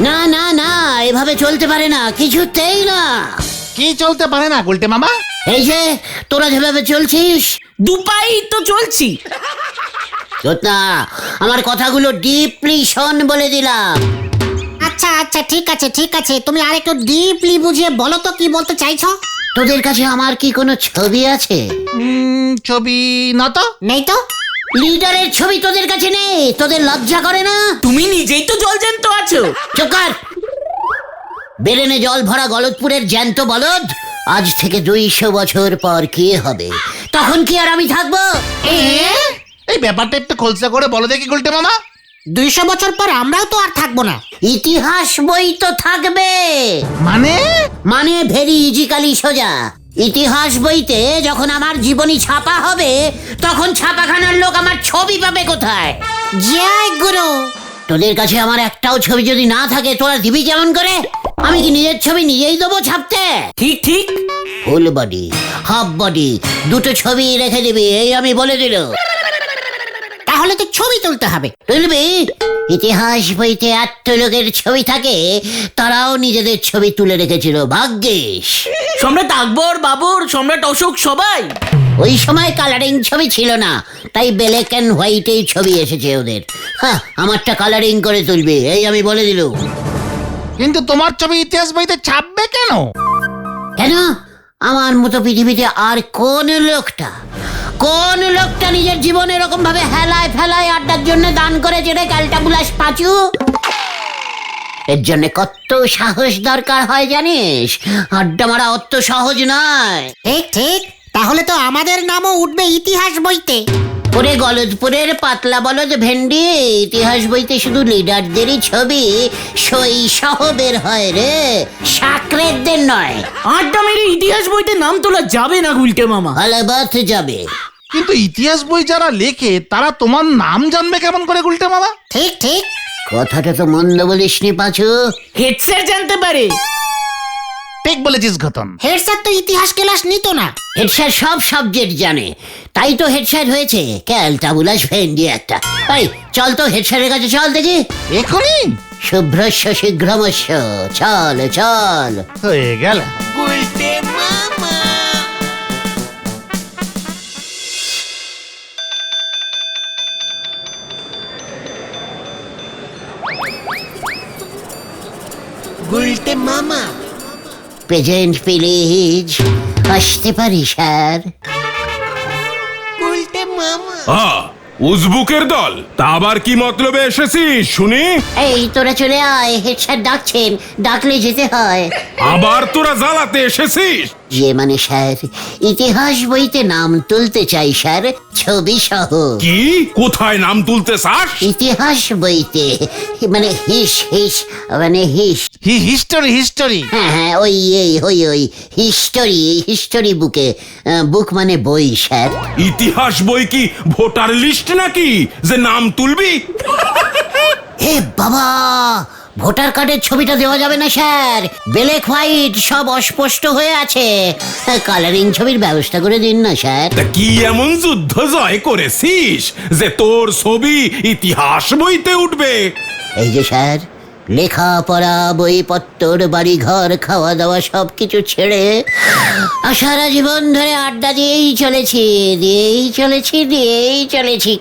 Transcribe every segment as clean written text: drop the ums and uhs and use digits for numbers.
না না না, এভাবে চলতে পারে না, কিছুতেই না। কি চলতে পারে না গুলটে মামা? এই যে তোরা যেভাবে চলছিস, দুপাই তো চলছি। না, আমার কথাগুলো ডিপলি শোন বলে দিলাম। আচ্ছা আচ্ছা, ঠিক আছে ঠিক আছে, তুমি আরেকটু ডিপলি বুঝিয়ে বলো তো কি বলতে চাইছো। তোদের কাছে আমার কি কোনো ছবি আছে? ছবি না তো। নেই তো। লিডারের ছবি তোদের কাছে নেই? তোদের লজ্জা করে না? তুমি নিজেই তো জল জ্যান্ত আছো। চুপ কর। বেরেনে জল ভরা গলতপুরের জ্যান্ত বলদ, আজ থেকে 200 বছর পর কি হবে? তখন কি আর আমি থাকবো? এই ব্যাপারটা একটু খোলসা করে বলো দেখি গুলটে মামা। 200 বছর পর আমরাও তো আর থাকবো না। ইতিহাস বই তো থাকবে। মানে ভেরি ইজিক্যালি সোজা। ইতিহাস বইতে যখন আমার জীবনী ছাপা হবে, তখন ছাপাখানার লোক আমার ছবি পাবে কোথায়? জয় গুরু। তোদের কাছে আমার একটাও ছবি যদি না থাকে, তোরা দিবি কেমন করে? আমি কি নিজের ছবি নিজেই দেবো ছাপতে? ঠিক ঠিক। ফুল বডি, হাফ বডি, দুটো ছবি রেখে দিবি, এই আমি বলে দিল। তাহলে তো ছবি তুলতে হবে। তুলবি? ইতিহাস বইতে এত লোকের ছবি থাকে, তারাও নিজেদের ছবি তুলে রেখেছিল, ভাগ্যিস। সম্রাট আকবর, বাবর, সম্রাট অশোক সবাই। ওই সময় কালারিং ছবি ছিল না, তাই ব্ল্যাক অ্যান্ড হোয়াইটেই ছবি এসেছে ওদের। হ্যাঁ, আমারটা কালারিং করে তুলবি, এই আমি বলে দিল। কিন্তু তোমার ছবি ইতিহাস বইতে ছাপবে কেন? কেন? আমার মতো পৃথিবীতে আর কোন লোকটা নিজের জীবন এরকম ভাবে হেলায় ফেলায় আড্ডার জন্য দান করেছে রে ক্যালটাবুলাস পাঁচু? এর জন্য কত সাহস দরকার হয় জানিস? আড্ডা মারা অত সহজ নয়। ঠিক ঠিক, তাহলে তো আমাদের নামও উঠবে ইতিহাস বইতে। ওরে গলদপুরের পাতলা বলদ ভেন্ডি, ইতিহাস বইতে শুধু লিডারদেরই ছবি সই সহ বের হয় রে, সাকরেতদের নয়। আড্ডা মেরে ইতিহাস বইতে নাম তোলা যাবে না গুলটে মামা। আলাবাত যাবে। কিন্তু ইতিহাস বই যারা লেখে তারা তোমার নাম জানবে কেমন করে গুলটে মামা? ঠিক ঠিক। কথাটা তো মন্দ বলিসনি পাঁচু। হেড স্যার জানতে পারে। ঠিক বলেছিস ঘটন। হেড স্যার তো ইতিহাস ক্লাস নিত না। হেড স্যার সব সাবজেক্ট জানে, তাই তো হেড স্যার হয়েছে। ক্যালটাবুলাস ভেন্ডি একটা। এই চল তো হেড স্যারের কাছে চল দেখি। এখনই? শুভ্রস্য শীঘ্রমস্য, চল চল। হয়ে গেল। Present please. আসতে পারি স্যার? উজবুকের দল, তা আবার কি মতলবে এসেছিস শুনি? এই তোরা চলে আয়, হেড স্যার ডাকছেন, ডাকলে যেতে হয়। আবার তোরা জ্বালাতে এসেছিস? যে মানে স্যার, ইতিহাস বইতে নাম তুলতে চাই স্যার, ছবি সহ। কি? কোথায় নাম তুলতে চাস? ইতিহাস বইতে, মানে হিস্টোরি। হ্যাঁ হ্যাঁ, ওই হিস্টোরি বুকে। বুক মানে বই স্যার। ইতিহাস বই কি ভোটার লিস্ট নাকি যে নাম তুলবি? হে বাবা, ভোটার কার্ডের ছবিটা দেওয়া যাবে না স্যার, ব্ল্যাক হোয়াইট সব অস্পষ্ট হয়ে আছে। কালারিং ছবির ব্যবস্থা করে দিন না স্যার। তা কি এমন যুদ্ধ জয় করেছিস যে তোর ছবি ইতিহাস বইতে উঠবে? এই যে স্যার, লেখাপড়া, বইপত্তর, বাড়ি ঘর, খাওয়া দাওয়া সবকিছু ছেড়ে সারা জীবন ধরে আড্ডা দিয়েই চলেছি।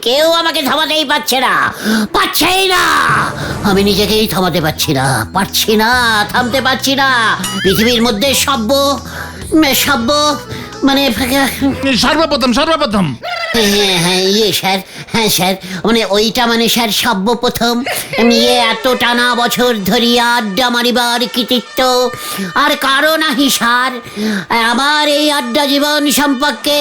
কেউ আমাকে থামাতেই পারছেই না। আমি নিজেকেই থামাতে পারছি না, থামতে পারছি না। পৃথিবীর মধ্যে সভ্য মানে সর্বপ্রথম স্যার, মানে ওইটা মানে স্যার সর্বপ্রথম। এত টানা বছর ধরিয়া আড্ডা মারিবার কৃতিত্ব আর কারো নাহি স্যার। আমার এই আড্ডা জীবন সম্পর্কে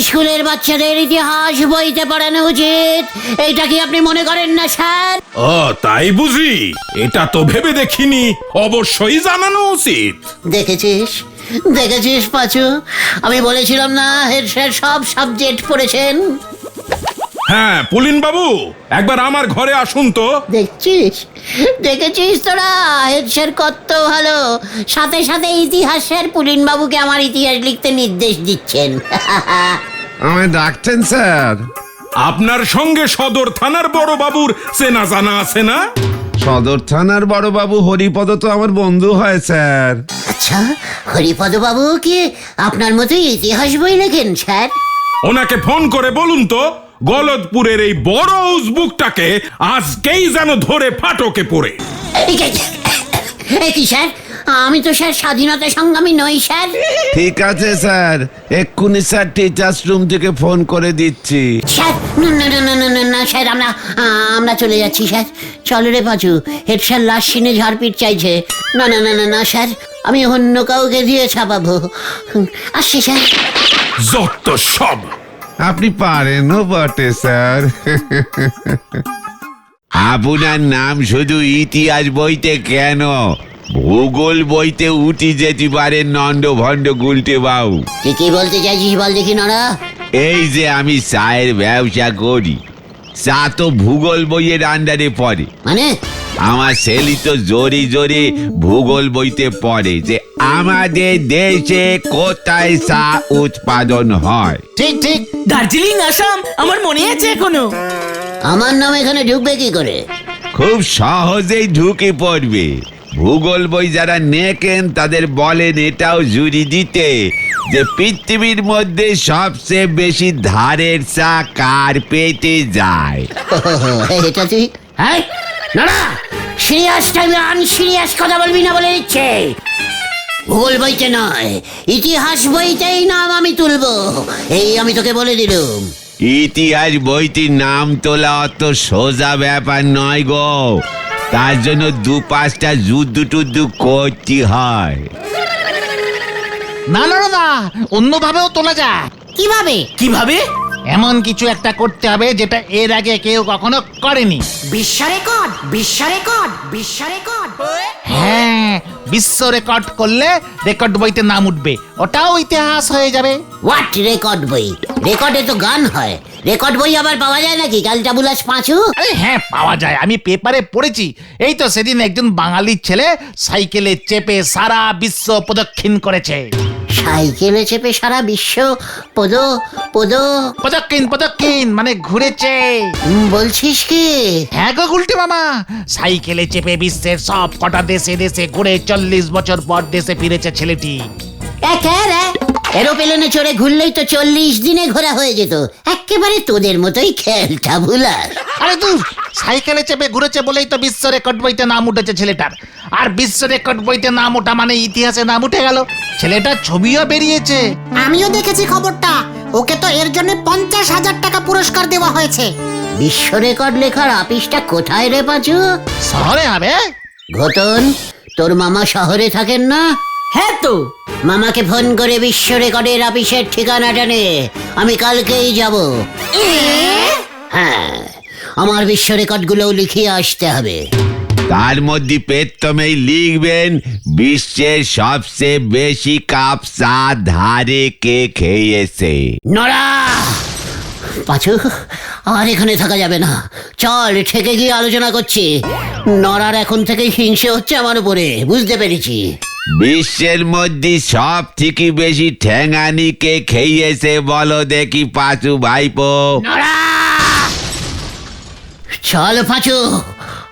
স্কুলের বাচ্চাদের ইতিহাস বইতে পড়ানো উচিত। এইটা কি আপনি মনে করেন না স্যার? ও তাই বুঝি, এটা তো ভেবে দেখিনি, অবশ্যই জানানো উচিত। দেখেছিস পাঁচু, আমি বলেছিলাম না হেড স্যার সব সাবজেক্ট পড়েছেন। হ্যাঁ পুলিন বাবু, একবার আমার ঘরে আসুন তো। দেখেছিস তোরা, হেড স্যার কত ভালো, সাথে সাথে ইতিহাসের পুলিন বাবুকে আমার ইতিহাস লিখতে নির্দেশ দিচ্ছেন। আমায় ডাকছেন স্যার? আপনার সঙ্গে সদর থানার বড় বাবুর চেনা জানা আছে না? সদর থানার বড়বাবু হরিপদ তো আমার বন্ধু হয় স্যার। আচ্ছা, হরিপদ বাবু কি আপনার মতোই ইতিহাস বই লেখেন স্যার? ওনাকে ফোন করে বলুন তো গলদপুরের এই বড় উজবুকটাকে আজকেই যেন ধরে ফাটকে পড়ে। এ কি স্যার, আমি তো স্যার স্বাধীনতা সংগ্রামী নই স্যার। ঠিক আছে স্যার, এক্ষুনি স্যার টিচার্স রুম থেকে ফোন করে দিচ্ছি। স্যার না না না না না না স্যার, আমরা চলে যাচ্ছি স্যার। চল রে পাঁচু, হেড স্যার লাশ সিনে ঝাড়পিট চাইছে। না না না না না স্যার, আমি অন্য কাউকে দিয়ে ছাপাবো। আসছি স্যার। যত সব। আপনি পারেনও বটে স্যার। আপনার নাম শুধু ইতিহাস বইতে কেন, ভূগোল বইতে উঠি যেতে পারে নন্দ ভণ্ড গুলটে বাবু। তুই কি বলতে চাইছিস বল দেখি নড়া? এই যে আমি চায়ের ব্যবসা করি, চা তো ভূগোল বইয়ের আন্ডারে পড়ে। মানে আমার ছেলে তো জোরে জোরে ভূগোল বইতে পড়ে যে আমাদের দেশে কোথায় চা উৎপাদন হয়। ঠিক ঠিক। দার্জিলিং, আসাম, আমার মনে আছে এখনো। আমার নাম এখানে ঢুকবে কি করে? খুব সহজেই ঢুকে পড়বে। ভূগোল বই যারা নেকেন তাদের বলেন এটাও জুড়ি দিতে যে পৃথিবীর মধ্যে সবচেয়ে বেশি ধারের চা কার পেটে যায়। এটা তুই হ্যাঁ নড়া, সিরিয়াস টাইমে আনসিরিয়াস কথা বলবি না বলে দিচ্ছে। ভূগোল বইতে নয়, ইতিহাস বইতেই নাম আমি তুলবো, এই আমি তোকে বলে দিলুম। ইতিহাস বইটির নাম তোলা অত সোজা ব্যাপার নয় গো, তার জন্য 2-5টা যুদ্ধ টুদ্ধ করতে হয়। না না না, অন্যভাবেও তোলা যায়। কিভাবে? কিভাবে? এমন কিছু একটা করতে হবে যেটা এর আগে কেউ কখনো করেনি। বিশ্ব রেকর্ড, বিশ্ব রেকর্ড, বিশ্ব রেকর্ড। হ্যাঁ, বিশ্ব রেকর্ড করলে রেকর্ড বইতে নাম উঠবে, ওটাও ইতিহাস হয়ে যাবে। হোয়াট রেকর্ড বই? রেকর্ডে তো গান হয়, রেকর্ড বই আবার পাওয়া যায় নাকি ক্যালটাবুলাস পাঁচু? আরে হ্যাঁ, পাওয়া যায়, আমি পেপারে পড়েছি। এই তো সেদিন একজন বাঙালি ছেলে সাইকেলে চেপে সারা বিশ্ব প্রদক্ষিণ করেছে। সাইকেলে চেপে সারা বিশ্ব পদ পদ প্রদক্ষিণ মানে ঘুরেছে। বলছিস কি? হ্যাঁ গো গুলটে মামা, সাইকেলে চেপে বিশ্বের সব কটা দেশে দেশে ঘুরে 40 বছর পর দেশে ফিরেছে ছেলেটি। এরোপ্লেনে চড়ে ঘুরলেই তো 40 দিনে ঘোরা হয়ে যেত। একেবারে তোদের মতোই খেলটাবুলাস। আরে তুই সাইকেলে চেপে ঘুরেছে বলেই তো বিশ্ব রেকর্ড বইতে নাম উঠেছে ছেলেটার। আর বিশ্ব রেকর্ড বইতে নাম ওঠা মানে ইতিহাসে নাম উঠে গেল। ছেলেটার ছবিও বেরিয়েছে। আমিও দেখেছি খবরটা, ওকে তো এর জন্য 50,000 টাকা পুরস্কার দেওয়া হয়েছে। বিশ্ব রেকর্ড লেখার আপিসটা কোথায় রে পাঁচু? শহরে হবে। ঘটন, তোর মামা শহরে থাকেন না? হ্যাঁ তো। মামাকে ফোন করে বিশ্ব রেকর্ডের আপিসের ঠিকানাটা নে, আমি কালকেই যাব। হ্যাঁ, আমার বিশ্ব রেকর্ডগুলোও লিখিয়ে আসতে হবে। তার মধ্যে প্রথমেই লিখবেন বিশ্বের সবচেয়ে বেশি কাপ চা ধারে কে খেয়েছে। নড়া পাঁচু, আর এখানে থাকা যাবে না, চল ঠেকে গিয়ে আলোচনা করছি। নড়ার এখন থেকেই হিংসে হচ্ছে আমার উপরে, বুঝতে পেরেছি। বিশ্বের মধ্যে সব থেকে বেশি ঠ্যাঙানি কে খেয়েছে বলো দেখি পাঁচু ভাইপো। নড়া চল পাঁচু,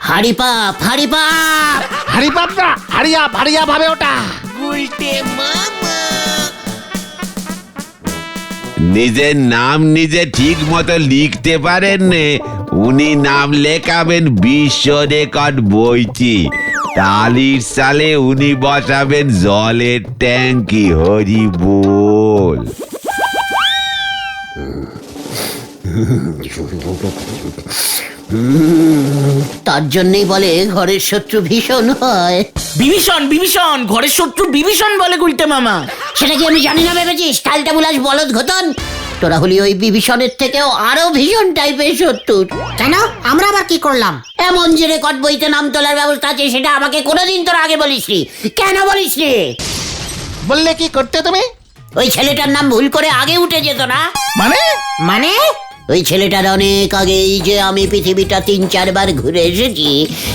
হাড়ি পাপ হাড়ি পাপ। হারিপাপ না, হারিয়া ভাবে ওটা। নিজের নাম নিজে ঠিক মতো লিখতে পারেন নে, উনি নাম লেখাবেন বিশ্ব রেকর্ড বইটি। টালির সালে উনি বসাবেন জলের ট্যাঙ্কি। হরি বল। তার জন্যই বলে ঘরের শত্রু ভীষণ হয়। বিভীষণ, বিভীষণ, ঘরের শত্রু বিভীষণ বলে গুলটে মামা। সেটা কি আমি জানি না ভেবেছিস? কালটাবুলাস বলদ ঘটন, তোরা হলি ওই বিভীষণের থেকেও আরো ভীষণ টাইপের শত্রু। কেন? আমরা আবার কি করলাম? এমন যে রেকর্ড বইতে নাম তোলার ব্যবস্থা আছে সেটা আমাকে কোনোদিন তোরা আগে বলিসনি। কেন বলিসনি? বললে কি করতে তুমি? ওই ছেলেটার নাম ভুল করে আগে উঠে যেত না? মানে? ওই ছেলেটার অনেক আগেই যে আমি পৃথিবীটা 3-4 বার ঘুরে এসেছি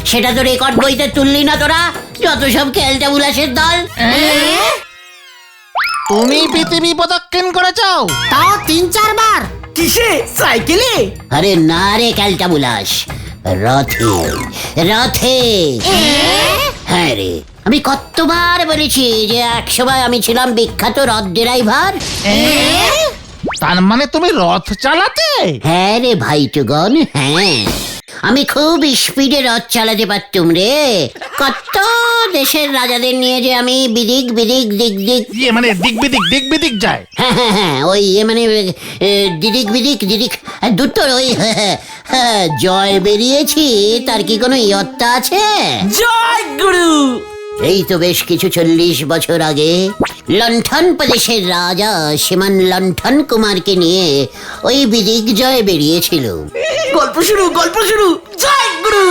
সেটা তো রেকর্ড বইতে তুললি না তোরা, যত সব খেলটাবুলাসের দল। তুমি পৃথিবী প্রদক্ষিণ করেছো? তাও 3-4 বার। কিসে? সাইকেলে? আরে না রে ক্যালটাবুলাস, রথে রথে। হ্যাঁ রে, আমি কতবার বলেছি যে এক সময় আমি ছিলাম বিখ্যাত রথ ড্রাইভার। তার মানে তুমি রথ চালাতে? হ্যাঁ রে ভাইটুগণ, হ্যাঁ, আমি খুব স্পিডে রথ চালাতে পারতুম রে। কত দেশের রাজাদের নিয়ে যে আমি বিদিক বিদিক দিক দিক, ইয়ে মানে দিক বিদিক যায়। হ্যাঁ হ্যাঁ হ্যাঁ, ওই মানে দিদিক বিদিক দিদিক দুটো ওই জয় বেরিয়েছি, তার কি কোনো ইয়ত্তা আছে? জয় গুরু। এই তো বেশ কিছু 40 বছর আগে লণ্ঠন প্রদেশের রাজা শ্রীমান লণ্ঠন কুমারকে নিয়ে ওই বিদিক জয় বেরিয়েছিল। গল্প শুরু। জয় গুরু।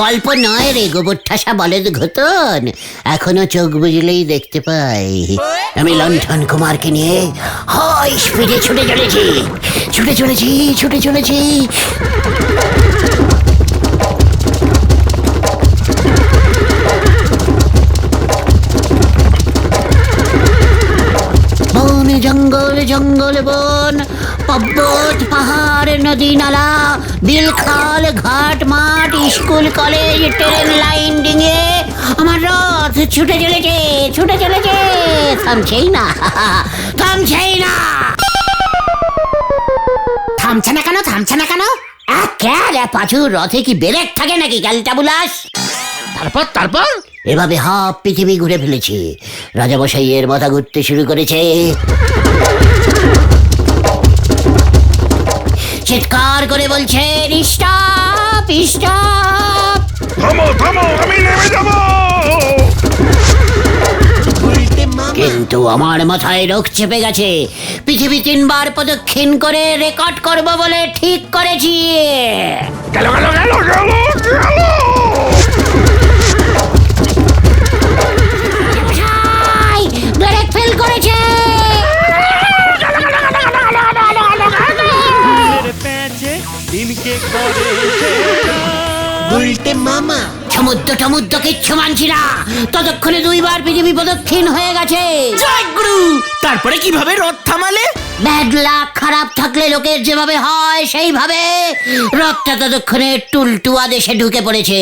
গল্প নয় রে গোবর ঠাসা বলদ ঘতন, এখনো চোখ বুঝলেই দেখতে পাই। আমি লণ্ঠন কুমারকে নিয়ে হাই স্পিডে ছুটে চলেছি। বন জঙ্গল বন, পর্বত পাহাড় নদী নালা, বিল খাল ঘাট মাঠ, স্কুল কলেজ ট্রেন লাইন ডিঙে আমার রথ ছুটে চলেছে, থামছেই না। থামছে না কেন? পাঁচু, রথে কি ব্রেক থাকে নাকি ক্যালটা বুলাস? তারপর এভাবে হাফ পৃথিবী ঘুরে ফেলেছি। রাজামশাই এর মাথা ঘুরতে শুরু করেছে। চিৎকার করে বলছে, স্টপ। থামো আমি নেমে যাব। কিন্তু আমার মাথায় রোগ চেপে গেছে। পৃথিবী 3 বার প্রদক্ষিণ করে রেকর্ড করব বলে ঠিক করেছি। গেল ব্রেক ফেল করেছে। সমুদ্র কিচ্ছু মানছি না, ততক্ষণে 2 বার পৃথিবী প্রদক্ষিণ হয়ে গেছে। জয় গুরু। তারপরে কিভাবে রথ থামালে? ব্যাড লাক খারাপ থাকলে লোকের যেভাবে হয় সেইভাবে। রথটা ততক্ষণে টুলটুয়া দেশে ঢুকে পড়েছে।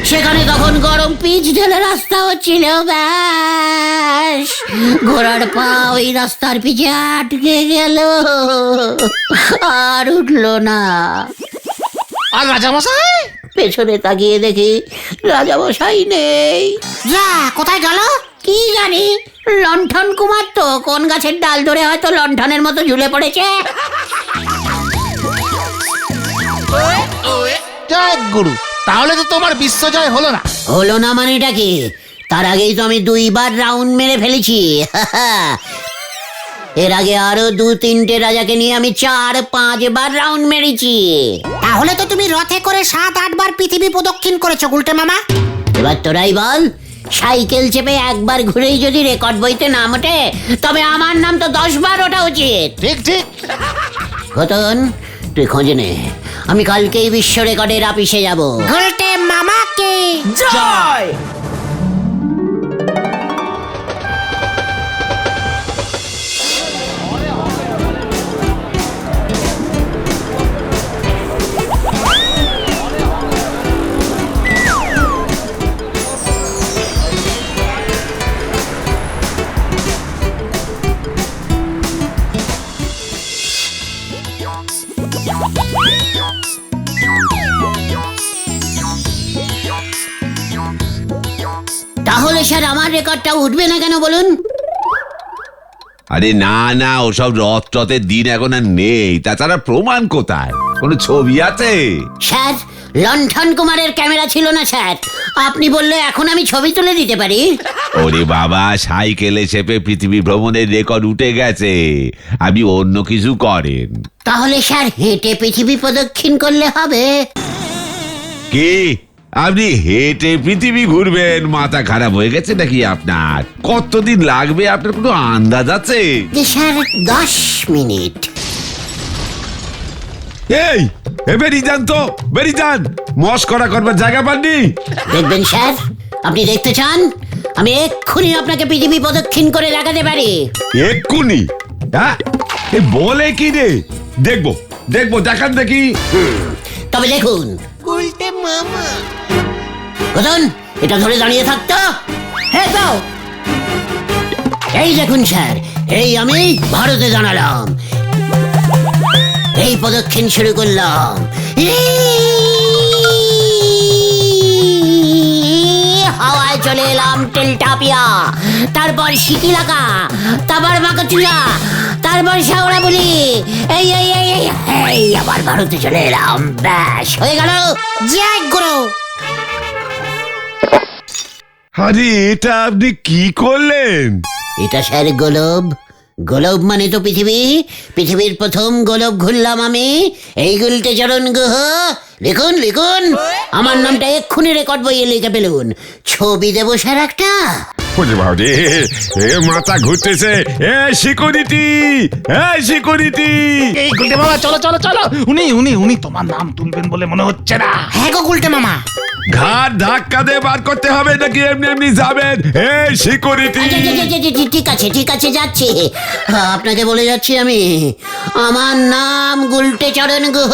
সেখানে তখন গরম পিচ ঢেলে রাস্তা হচ্ছিল, ব্যাস ঘোড়ার পা ওই রাস্তার পিছে আটকে গেল, আর উঠলো না। আর রাজামশাই? পেছনে তাকিয়ে দেখি রাজামশাই নেই। যা, কোথায় গেল? কি জানি, লণ্ঠন কুমার তো কোন গাছের ডাল ধরে হয়তো লণ্ঠনের মতো ঝুলে পড়েছে। জয় গুরু, তাহলে তো তোমার বিশ্বজয় হলো না। হলো না মানেটা কি? তার আগেই তো আমি 2 বার রাউন্ড মেরে ফেলেছি। এর আগে আরো 2-3টে রাজাকে নিয়ে আমি 4-5 বার রাউন্ড মেরেছি। তাহলে তো তুমি রথে করে 7-8 বার পৃথিবী প্রদক্ষিণ করেছো গুলটে মামা। এবার তোরাই বল, সাইকেল চেপে একবার ঘুরেই যদি রেকর্ড বইতে নাম ওঠে, তবে আমার নাম তো 10 বার ওঠা উচিত। ঠিক। ঘটন, তুই খোঁজে নে, আমি কালকেই বিশ্ব রেকর্ডের অফিসে যাব। গুলটে মামাকে জয়। তাহলে স্যার আমার রেকর্ডটা উঠবে না কেন বলুন? আরে না ওসব রথের দিন এখন আর নেই। তাছাড়া প্রমাণ কোথায়? কোনো ছবি আছে? স্যার, লণ্ঠন কুমারের ক্যামেরা ছিল না স্যার, আপনি বললে এখন আমি ছবি তুলে দিতে পারি। ওরে বাবা, সাইকেলে চেপে পৃথিবী ভ্রমণের রেকর্ড উঠে গেছে। আপনি অন্য কিছু করেন। তাহলে স্যার হেঁটে পৃথিবী প্রদক্ষিণ করলে হবে? কি আপনি হেঁটে পৃথিবী ঘুরবেন? মাথা খারাপ হয়ে গেছে নাকি আপনার? কতদিন লাগবে আপনার কোনো আন্দাজ আছে? যে স্যার 10 মিনিট। এই বেরিয়ে যান তো, বেরিয়ে যান। মস্করা করবার জায়গা পাননি? দেখবেন স্যার, আপনি দেখতে চান? আমি এক্ষুনি আপনাকে পৃথিবী প্রদক্ষিণ করে দেখাতে পারি। এক্ষুনি? হ্যাঁ, এ বলে কি রে? দেখবো দেখবো, দেখান দেখি। তবে দেখুন বুঝুন, এটা ধরে দাঁড়িয়ে থাকতো। হ্যাঁ দাও। এই দেখুন স্যার, এই আমি ভারতে জানালাম, এই প্রদক্ষিণ শুরু করলাম। হাওয়ায় চলে এলাম টেলটাপিয়া, তারপর সিকিলাকা, তারপর মাকাচুয়া, তারপর শাওড়া বলি, এই এই এই এই এই আবার ভারতে চলে এলাম। ব্যাস হয়ে গেল। জয় গুরু। আরে এটা আপনি কি করলেন? এটা স্যার গোলব। গোলব মানে তো পৃথিবী, পৃথিবীর প্রথম গোলব ঘুরলাম আমি, এই গুলটে চরণ গুহ। লিখুন লিখুন, আমার নামটা এক্ষুনি রেকর্ড বইয়ে লিখে ফেলুন। ছবি দেবো স্যার একটা। ওরে বাবা রে, এ মাথা ঘুরতেছে। এ সিকিউরিটি, এ সিকিউরিটি। এই গুলটে মামা চলো চলো চলো, উনি উনি উনি তোমার নাম তুলবেন বলে মনে হচ্ছে না। হ্যাঁ গো গুলটে মামা। ঘাট ধাক্কা দিয়ে বার করতে হবে নাকি এমনি এমনি যাবেন? এ সিকিউরিটি। ঠিক আছে ঠিক আছে, যাচ্ছি। আপনাকে বলে যাচ্ছি আমি, আমার নাম গুলটে চরণ গুহ।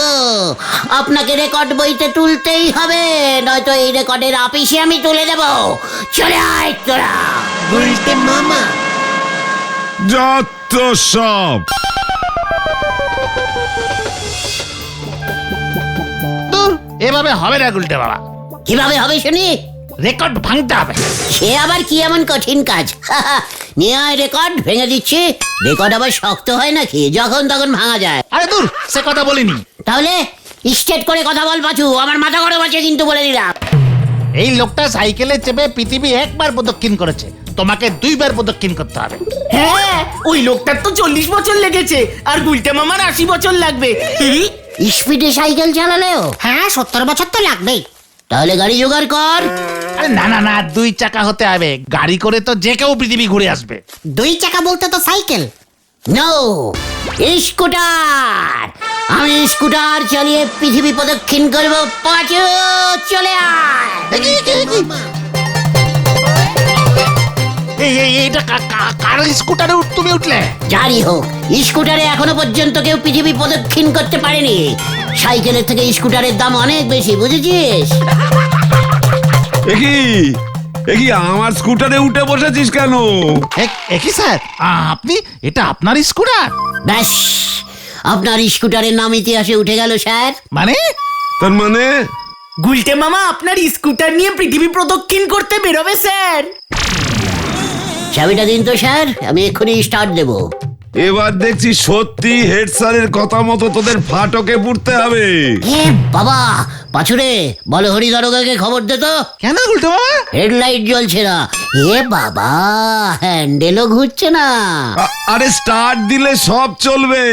আপনাকে রেকর্ড বইতে তুলতেই হবে, নয়তো এই রেকর্ডের অফিসে আমি তুলে দেব। চলে আয় তোরা। গুলটে মামা। যত সব। দূর, এভাবে হবে না গুলটে বাবা, কিভাবে হবে শুনি? রেকর্ড ভাঙতে হবে। সে আবার কি এমন কঠিন কাজ? নিয়ে আয় রেকর্ড, ভেঙে দিচ্ছি। রেকর্ড আবার শক্ত হয় নাকি, যখন তখন ভাঙা যায়? আরে দূর, সে কথা বলিনি। তাহলে স্ট্রেট করে কথা বল পাচু, আমার মাথা গরম আছে কিন্তু বলে দিলাম। এই লোকটা সাইকেলে চেপে পৃথিবী একবার প্রদক্ষিণ করেছে, তোমাকে 2 বার প্রদক্ষিণ করতে হবে। হ্যাঁ, ওই লোকটার তো 40 বছর লেগেছে, আর গুলটে মামার 80 বছর লাগবে। স্পিডে সাইকেল চালালেও? হ্যাঁ 70 বছর তো লাগবেই। তাহলে গাড়ি জোগাড় কর। আরে না না না, 2 চাকা হতে হবে। গাড়ি করে তো যে কেউ পৃথিবী ঘুরে আসবে। 2 চাকা বলতে তো সাইকেল। No, scooter. আমি স্কুটার চালিয়ে পৃথিবী প্রদক্ষিণ করবো। পাচু চলে আয়। এইটা কার স্কুটারে তুমি উঠলে? যারই হোক, স্কুটারে এখনো পর্যন্ত কেউ পৃথিবী প্রদক্ষিণ করতে পারেনি। সাইকেলের থেকে স্কুটারের দাম অনেক বেশি, বুঝেছিস? একই আমার স্কুটারে উঠে বসেছিস কেন? একই স্যার, আপনি, এটা আপনার স্কুটার? ব্যাস, আপনার স্কুটারের নাম ইতিহাসে উঠে গেল স্যার। মানে? তার মানে? গুলটে মামা আপনার স্কুটার নিয়ে পৃথিবী প্রদক্ষিণ করতে বেরোবে স্যার। চাবিটা দিন তো স্যার, আমি এক্ষুনি স্টার্ট দেবো। এবার দেখছি সত্যি হেড স্যারের কথা মতো তোদের ফাটকে পুড়তে হবে। এ বাবা, পাছুরে বলো হরি দারোগাকে খবর দে তো। কেন গুলটে বাবা? হেডলাইট জ্বলছে না। এ বাবা, হ্যান্ডেলও ঘুরছে না। আরে স্টার্ট দিলে সব চলবে।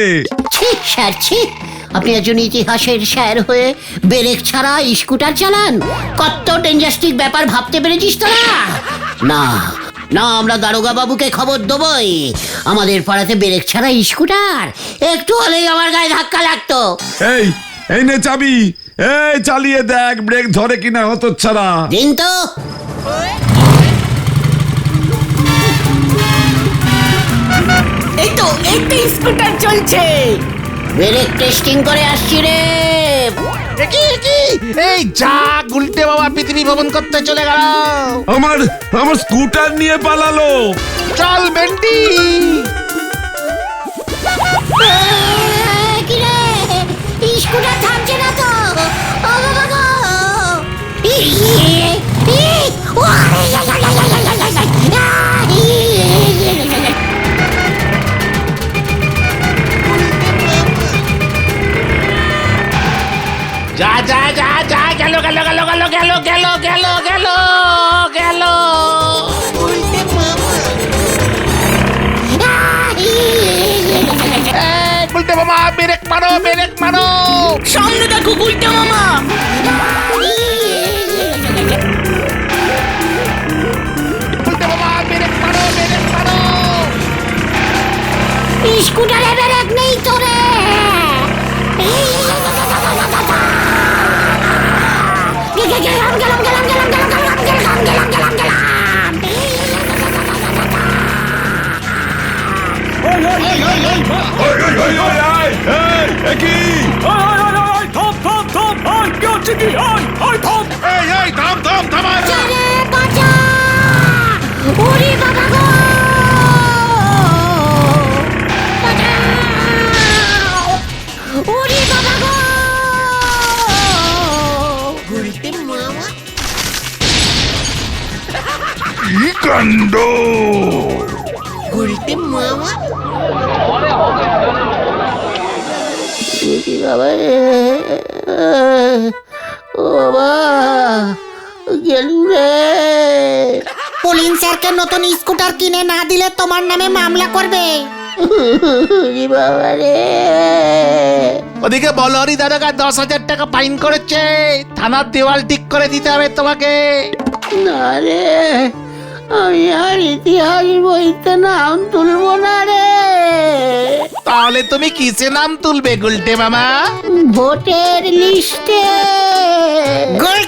ছি স্যার ছি, আপনি একজন ইতিহাসের স্যার হয়ে ব্রেক ছাড়া স্কুটার চালান? কত ডেঞ্জাস্টিক ব্যাপার ভাবতে পেরেছিস তোরা? না না, আমরা দারোগা বাবুকে খবর দেবই। আমাদের পাড়াতে ব্রেক ছাড়া স্কুটার, একটু হলেই আমার গায়ে ধাক্কা লাগতো। এই এই নে চাবি, এই চালিয়ে দেখ ব্রেক ধরে কিনা হতচ্ছাড়া। দিন তো। এই তো স্কুটার চলছে। ব্রেক টেস্টিং করে আসছি রে। এই যা, গুলটে বাবা পৃথিবী ভ্রমণ করতে চলে গেল। আমার আমার স্কুটার নিয়ে পালালো। চল বেন্টি। কি রে, স্কুটার থামছে না তো। ও বাবা গো। যা যা যা যা, গেল গেল গেল গেল গেল গেল গেল গেল গেল। গুলটে মামা ব্রেক মারো, ব্রেক মারো। সামনে দেখো গুলটে মামা। গুলটে মামা ব্রেক মারো, ব্রেক মারো। স্কুটারে ব্রেক নেই তো রে। গেলাম গেলাম গেলাম গেলাম গেলাম গেলাম গেলাম গেলাম গেলাম গেলাম। কি এই থাম থামার আরে বাঁচা! ওরে বাবা গো! বাঁচাও! ওরে বাবা গো! গুলটে মামা! কি কাণ্ড গুলটে মামা! বাবা রে! ও বাবা! গেলু রে! পুলিশ স্যারকে নতুন স্কুটার কিনে না দিলে তোমার নামে মামলা করবে। ওরে বাবা রে! ওদিকে বলহরি দারোগা 10,000 টাকা ফাইন করেছে, থানার দেওয়াল ঠিক করে দিতে হবে তোমাকে। না রে, আমি আর ইতিহাস বইতে নাম তুলবো না রে। তাহলে তুমি কিসে নাম তুলবে গুলটে মামা? ভোটের লিস্টে। গোল্ড